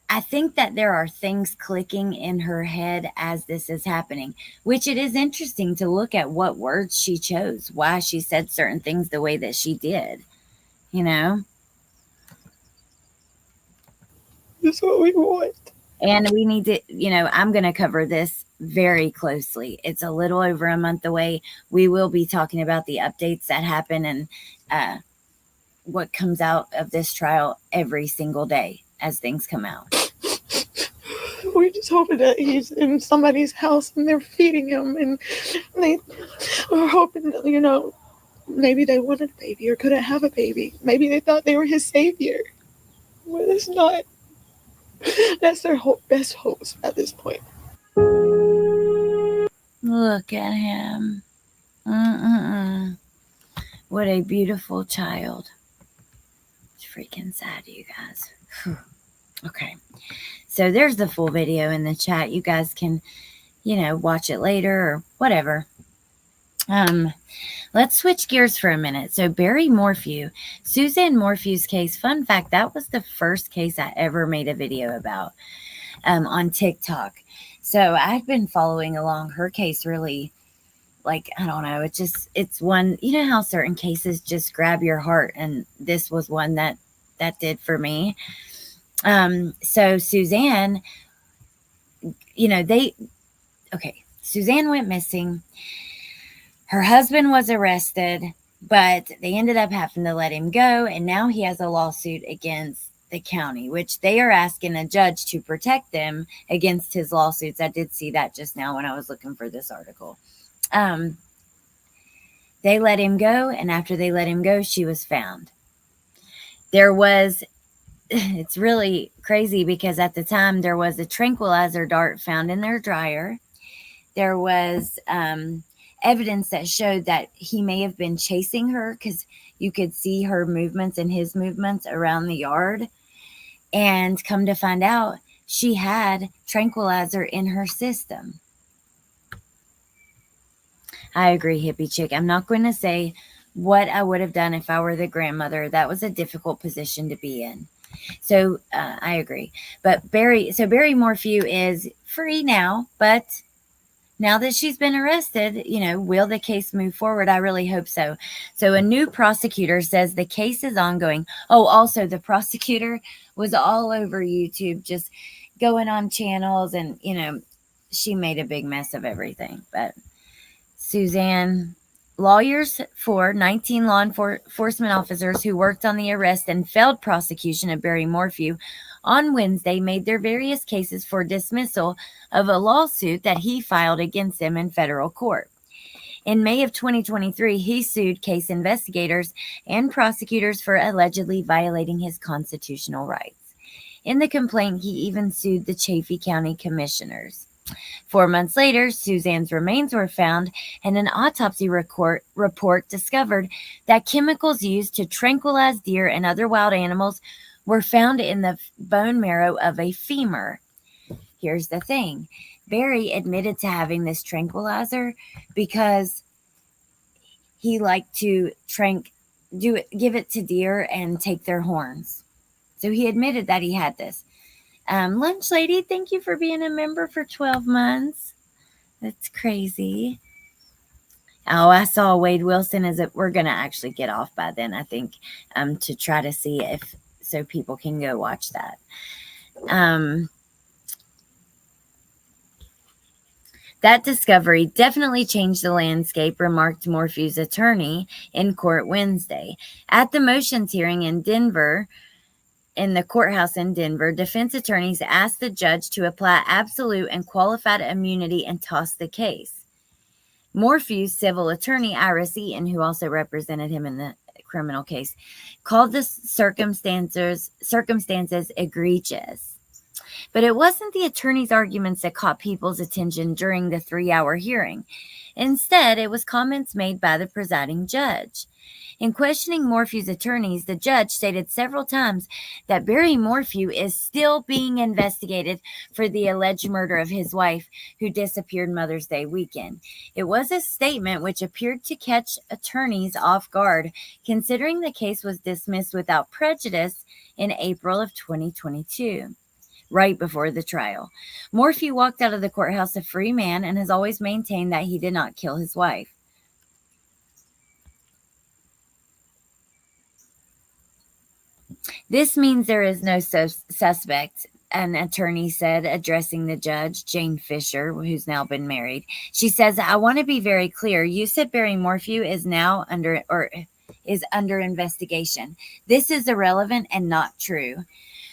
I think that there are things clicking in her head as this is happening, which it is interesting to look at what words she chose, why she said certain things the way that she did, you know? That's what we want. And we need to, you know, I'm going to cover this very closely. It's a little over a month away. We will be talking about the updates that happen and what comes out of this trial every single day as things come out. We're just hoping that he's in somebody's house and they're feeding him, and they were hoping that, you know, maybe they wanted a baby or couldn't have a baby. Maybe they thought they were his savior. But it's not. That's their best hopes at this point. Look at him. What a beautiful child. It's freaking sad, you guys. Okay. So there's the full video in the chat. You guys can, you know, watch it later or whatever. Let's switch gears for a minute. So Barry Morphew, Suzanne Morphew's case. Fun fact, that was the first case I ever made a video about on TikTok. So I've been following along her case really, like, I don't know. It's one, you know how certain cases just grab your heart, and this was one that did for me. So Suzanne, you know, Suzanne went missing. Her husband was arrested, but they ended up having to let him go. And now he has a lawsuit against the county, which they are asking a judge to protect them against his lawsuits. I did see that just now when I was looking for this article. They let him go. And after they let him go, she was found. It's really crazy because at the time there was a tranquilizer dart found in their dryer. There was evidence that showed that he may have been chasing her because you could see her movements and his movements around the yard. And come to find out, she had tranquilizer in her system. I agree, hippie chick. I'm not going to say what I would have done if I were the grandmother. That was a difficult position to be in. So I agree. But Barry Morphew is free now, but now that she's been arrested, will the case move forward? I really hope so. So a new prosecutor says the case is ongoing. Oh, also the prosecutor was all over YouTube, just going on channels, and, she made a big mess of everything. But Suzanne, lawyers for 19 law enforcement officers who worked on the arrest and failed prosecution of Barry Morphew on Wednesday made their various cases for dismissal of a lawsuit that he filed against them in federal court. In May of 2023, he sued case investigators and prosecutors for allegedly violating his constitutional rights. In the complaint, he even sued the Chaffee County commissioners. 4 months later, Suzanne's remains were found, and an autopsy report discovered that chemicals used to tranquilize deer and other wild animals were found in the bone marrow of a femur. Here's the thing. Barry admitted to having this tranquilizer because he liked to give it to deer and take their horns. So he admitted that he had this. Lunch Lady, thank you for being a member for 12 months. That's crazy. Oh, I saw Wade Wilson. We're going to actually get off by then, I think, to try to see so people can go watch that. That discovery definitely changed the landscape, remarked Morphew's attorney in court Wednesday. At the motions hearing in the courthouse in Denver, defense attorneys asked the judge to apply absolute and qualified immunity and toss the case. Morphew's civil attorney, Iris Eaton, who also represented him in the criminal case, called the circumstances egregious. But it wasn't the attorney's arguments that caught people's attention during the 3-hour hearing. Instead, it was comments made by the presiding judge. In questioning Morphew's attorneys, the judge stated several times that Barry Morphew is still being investigated for the alleged murder of his wife, who disappeared Mother's Day weekend. It was a statement which appeared to catch attorneys off guard, considering the case was dismissed without prejudice in April of 2022. Right before the trial. Morphew walked out of the courthouse a free man and has always maintained that he did not kill his wife. This means there is no suspect, an attorney said, addressing the judge, Jane Fisher, who's now been married. She says, I want to be very clear. You said Barry Morphew is under investigation. This is irrelevant and not true.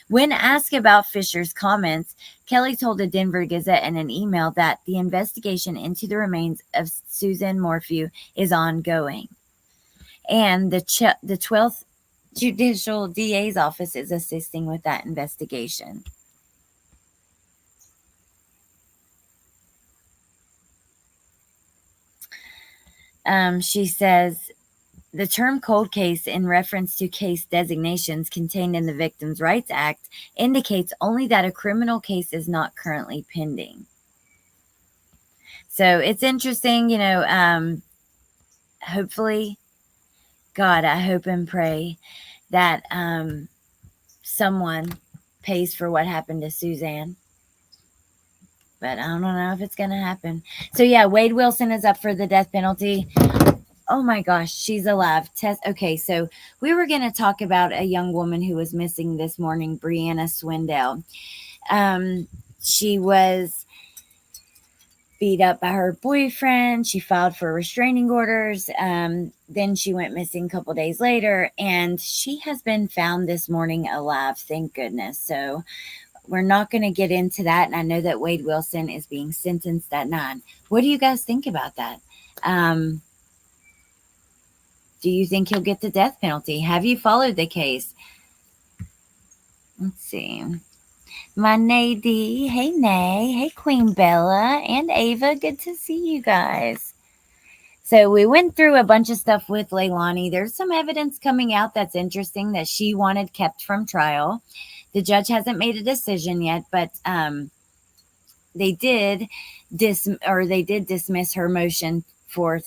When asked about Fisher's comments, Kelly told the Denver Gazette in an email that the investigation into the remains of Suzanne Morphew is ongoing. And the 12th Judicial DA's office is assisting with that investigation. She says, the term cold case in reference to case designations contained in the Victims' Rights Act indicates only that a criminal case is not currently pending. So it's interesting, hopefully, God, I hope and pray that someone pays for what happened to Suzanne. But I don't know if it's going to happen. So yeah, Wade Wilson is up for the death penalty. Oh my gosh, she's alive. Okay, so we were going to talk about a young woman who was missing this morning, Brianna Swindell. She was beat up by her boyfriend. She filed for restraining orders. Then she went missing a couple days later, and she has been found this morning alive, thank goodness. So we're not going to get into that, and I know that Wade Wilson is being sentenced at 9. What do you guys think about that? Do you think he'll get the death penalty? Have you followed the case? Let's see. My Nadie. Hey, Nay. Hey, Queen Bella and Ava. Good to see you guys. So we went through a bunch of stuff with Leilani. There's some evidence coming out that's interesting that she wanted kept from trial. The judge hasn't made a decision yet, but they did dismiss her motion for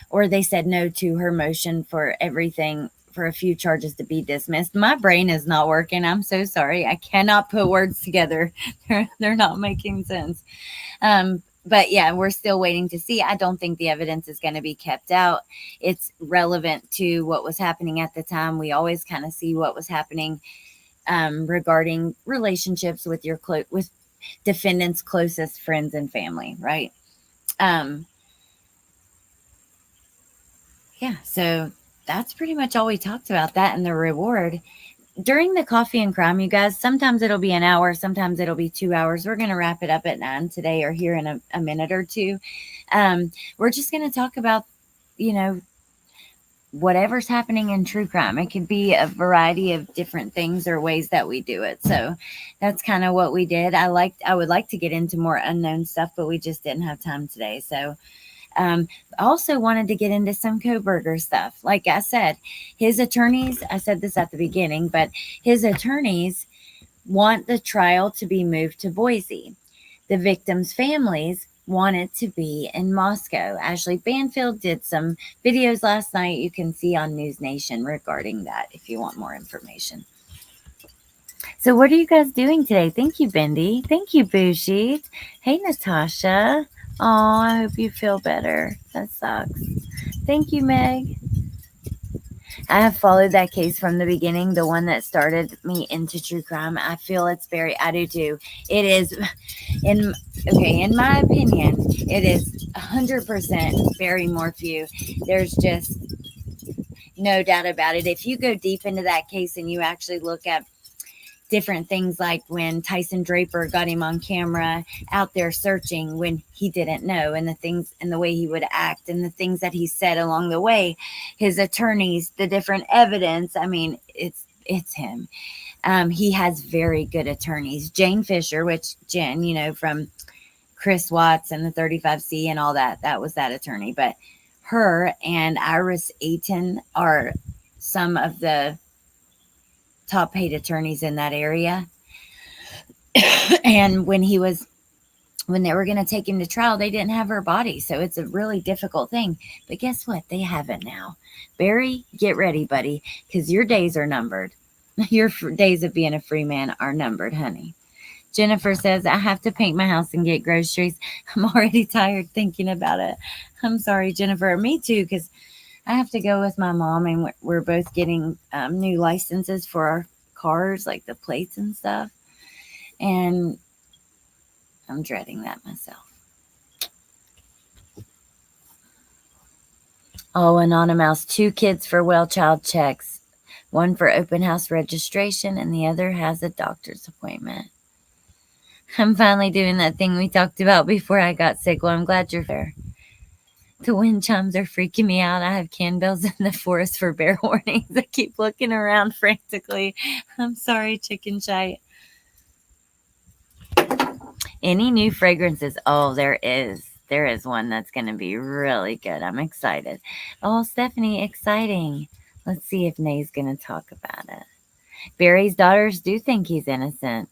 or they said no to her motion for everything, for a few charges to be dismissed. My brain is not working. I'm so sorry. I cannot put words together. They're not making sense. But yeah, we're still waiting to see. I don't think the evidence is going to be kept out. It's relevant to what was happening at the time. We always kind of see what was happening regarding relationships with with defendants' closest friends and family, right? Yeah, so that's pretty much all we talked about, that and the reward. During the coffee and crime, you guys, sometimes it'll be an hour, sometimes it'll be 2 hours. We're going to wrap it up at 9 today or here in a minute or two. We're just going to talk about, whatever's happening in true crime. It could be a variety of different things or ways that we do it. So that's kind of what we did. I would like to get into more unknown stuff, but we just didn't have time today. So also wanted to get into some Kohberger stuff. Like I said, his attorneys, I said this at the beginning, but his attorneys want the trial to be moved to Boise. The victims' families want it to be in Moscow. Ashley Banfield did some videos last night. You can see on News Nation regarding that if you want more information. So what are you guys doing today? Thank you, Bendy. Thank you, Bushi. Hey, Natasha. Oh, I hope you feel better. That sucks. Thank you, Meg. I have followed that case from the beginning, the one that started me into true crime. I feel I do too. It is, in my opinion, it is 100% Barry Morphew. There's just no doubt about it. If you go deep into that case and you actually look at different things, like when Tyson Draper got him on camera out there searching when he didn't know, and the things and the way he would act and the things that he said along the way, his attorneys, the different evidence. I mean, it's him. He has very good attorneys. Jane Fisher, which Jen, from Chris Watts and the 35C and all that, that was that attorney. But her and Iris Ayton are some of the top paid attorneys in that area. And when they were going to take him to trial, they didn't have her body. So it's a really difficult thing. But guess what? They have it now. Barry, get ready, buddy, because your days are numbered. Your days of being a free man are numbered, honey. Jennifer says, I have to paint my house and get groceries. I'm already tired thinking about it. I'm sorry, Jennifer. Me too, because I have to go with my mom, and we're both getting new licenses for our cars, like the plates and stuff. And I'm dreading that myself. Oh, Anonymous, 2 kids for well child checks. One for open house registration, and the other has a doctor's appointment. I'm finally doing that thing we talked about before I got sick. Well, I'm glad you're there. The wind chimes are freaking me out. I have candles in the forest for bear warnings. I keep looking around frantically. I'm sorry, chicken shite. Any new fragrances? Oh, there is. There is one that's going to be really good. I'm excited. Oh, Stephanie, exciting. Let's see if Nay's going to talk about it. Barry's daughters do think he's innocent.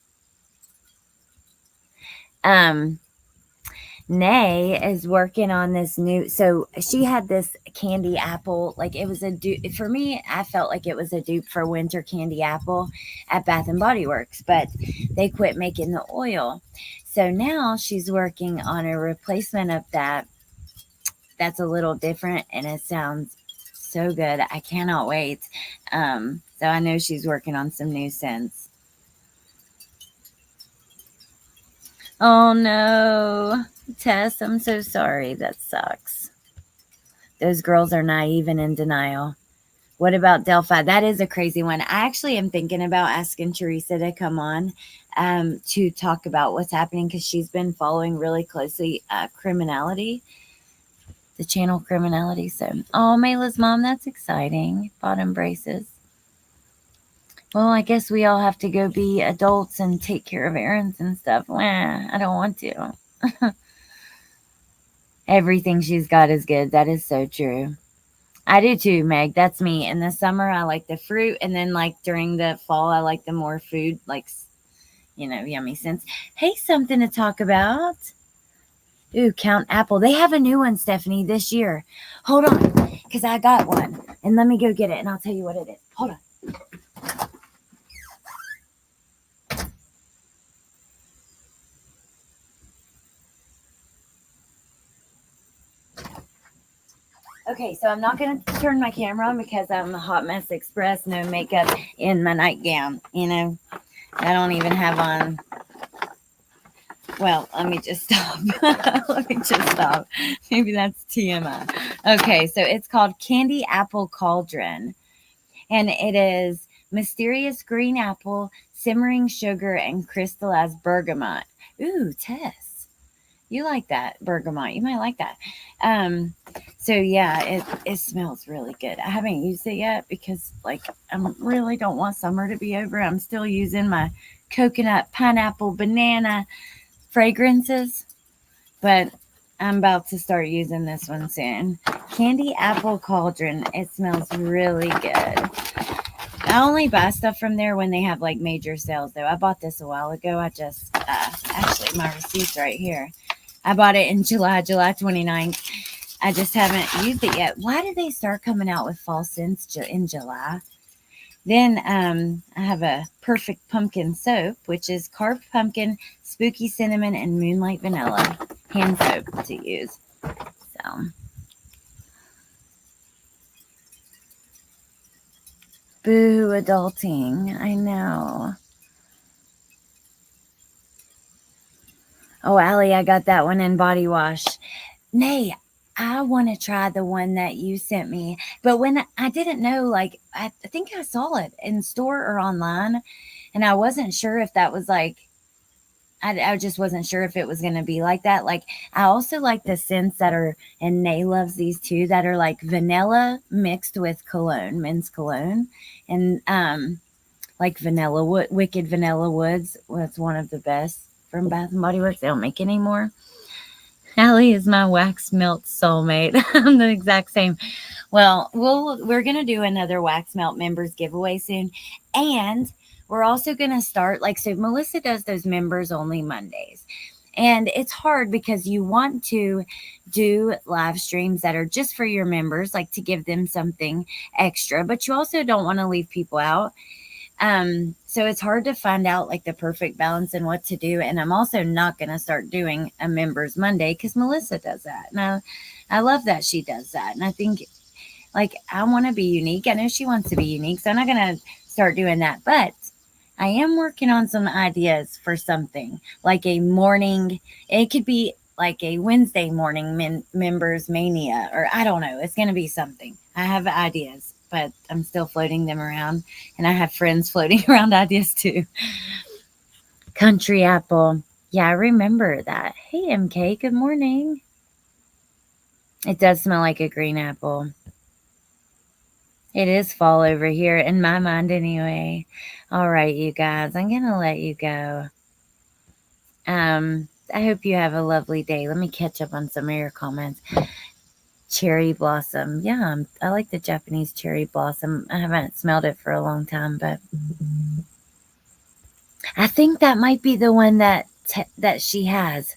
Nay is working on this new, so she had this candy apple, like it was a dupe. For me, I felt like it was a dupe for winter candy apple at Bath and Body Works, but they quit making the oil. So now she's working on a replacement of that that's a little different, and it sounds so good. I cannot wait. So I know she's working on some new scents. Oh no, Tess, I'm so sorry. That sucks. Those girls are naive and in denial. What about Delphi? That is a crazy one. I actually am thinking about asking Teresa to come on to talk about what's happening, because she's been following really closely criminality, the channel Criminality. So, oh, Mayla's mom, that's exciting. Bottom braces. Well, I guess we all have to go be adults and take care of errands and stuff. I don't want to. Everything she's got is good. That is so true. I do too, Meg. That's me. In the summer, I like the fruit. And then like during the fall, I like the more food, like, yummy scents. Hey, something to talk about. Ooh, Count Apple. They have a new one, Stephanie, this year. Hold on, because I got one. And let me go get it, and I'll tell you what it is. Hold on. Okay, so I'm not going to turn my camera on because I'm a hot mess express, no makeup, in my nightgown. You know, I don't even have on. Well, let me just stop. Let me just stop. Maybe that's TMI. Okay, so it's called Candy Apple Cauldron. And it is mysterious green apple, simmering sugar, and crystallized bergamot. Ooh, Tess. You like that bergamot. You might like that. So yeah, it smells really good. I haven't used it yet because I really don't want summer to be over. I'm still using my coconut, pineapple, banana fragrances, but I'm about to start using this one soon. Candy Apple Cauldron. It smells really good. I only buy stuff from there when they have major sales, though. I bought this a while ago. I just actually my receipt's right here. I bought it in July 29th. I just haven't used it yet. Why did they start coming out with fall scents in July? Then I have a Perfect Pumpkin Soap, which is carved pumpkin, spooky cinnamon, and moonlight vanilla hand soap to use. So, boo, adulting. I know. Oh, Allie, I got that one in body wash. Nay, I want to try the one that you sent me. But when I didn't know, I think I saw it in store or online, and I wasn't sure if that was I just wasn't sure if it was going to be like that. I also like the scents that are, and Nay loves these too, that are vanilla mixed with cologne, men's cologne. And Vanilla Wood, Wicked Vanilla Woods was one of the best from Bath & Body Works. They don't make anymore. Allie is my wax melt soulmate. I'm the exact same. Well, we're going to do another wax melt members giveaway soon. And we're also going to start, so Melissa does those members only Mondays. And it's hard because you want to do live streams that are just for your members, to give them something extra, but you also don't want to leave people out. So it's hard to find out the perfect balance and what to do. And I'm also not going to start doing a members Monday because Melissa does that. And I love that she does that. And I think I want to be unique. I know she wants to be unique, so I'm not going to start doing that. But I am working on some ideas for something a morning. It could be a Wednesday morning members mania, or I don't know. It's going to be something. I have ideas, but I'm still floating them around, and I have friends floating around ideas too. Country apple. Yeah, I remember that. Hey, MK, good morning. It does smell like a green apple. It is fall over here, in my mind anyway. All right, you guys, I'm going to let you go. I hope you have a lovely day. Let me catch up on some of your comments. Cherry blossom. Yeah, I like the Japanese cherry blossom. I haven't smelled it for a long time, but I think that might be the one that she has.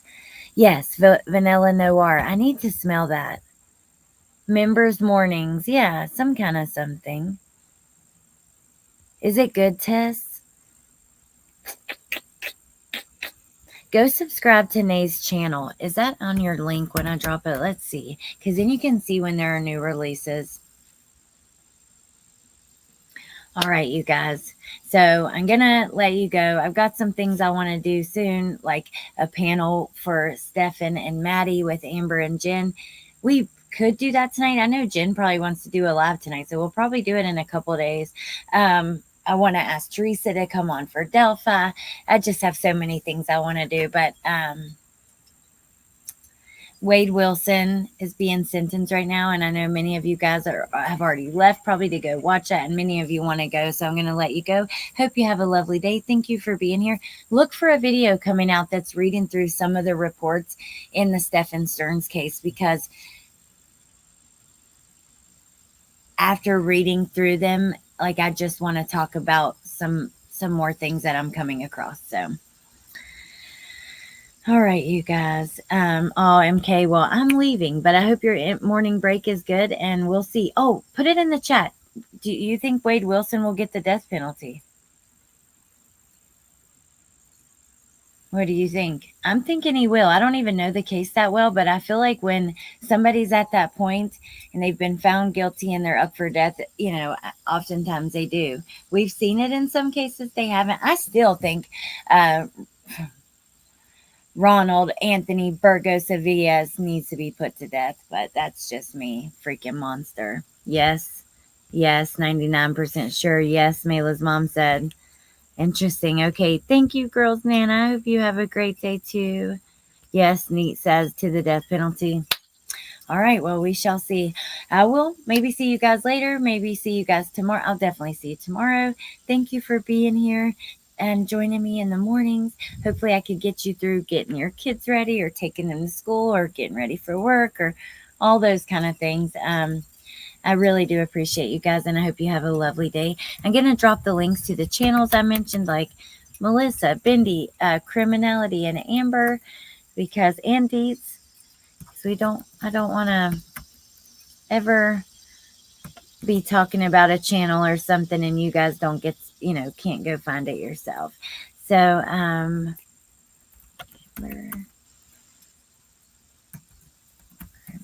Yes, vanilla noir. I need to smell that. Members mornings. Yeah, some kind of something. Is it good, Tess? Go subscribe to Nay's channel. Is that on your link when I drop it? Let's see. Because then you can see when there are new releases. All right, you guys. So I'm going to let you go. I've got some things I want to do soon, like a panel for Stefan and Maddie with Amber and Jen. We could do that tonight. I know Jen probably wants to do a live tonight, so we'll probably do it in a couple days. I want to ask Teresa to come on for Delphi. I just have so many things I want to do, but Wade Wilson is being sentenced right now, and I know many of you guys have already left probably to go watch that, and many of you want to go, so I'm going to let you go. Hope you have a lovely day. Thank you for being here. Look for a video coming out that's reading through some of the reports in the Stefan Stearns case, because after reading through them, I just want to talk about some more things that I'm coming across. So All right, you guys. MK, well, I'm leaving, but I hope your morning break is good, and we'll see. Oh, put it in the chat. Do you think Wade Wilson will get the death penalty? What do you think? I'm thinking he will. I don't even know the case that well, but I feel like when somebody's at that point and they've been found guilty and they're up for death, oftentimes they do. We've seen it in some cases. They haven't. I still think Ronald Anthony Burgos Sevillas needs to be put to death, but that's just me. Freaking monster. Yes. Yes. 99% sure. Yes, Mayla's mom said. Interesting. Okay. Thank you, girls. Nana. I hope you have a great day too. Yes, Neat says to the death penalty. All right. Well, we shall see. I will maybe see you guys later. Maybe see you guys tomorrow. I'll definitely see you tomorrow. Thank you for being here and joining me in the mornings. Hopefully I could get you through getting your kids ready or taking them to school or getting ready for work or all those kind of things. I really do appreciate you guys, and I hope you have a lovely day. I'm going to drop the links to the channels I mentioned, like Melissa, Bindi, Criminality, and Amber, and Deets. So I don't want to ever be talking about a channel or something and you guys don't get, can't go find it yourself. So,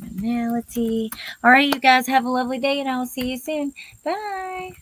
Criminality. All right, you guys have a lovely day, and I will see you soon. Bye.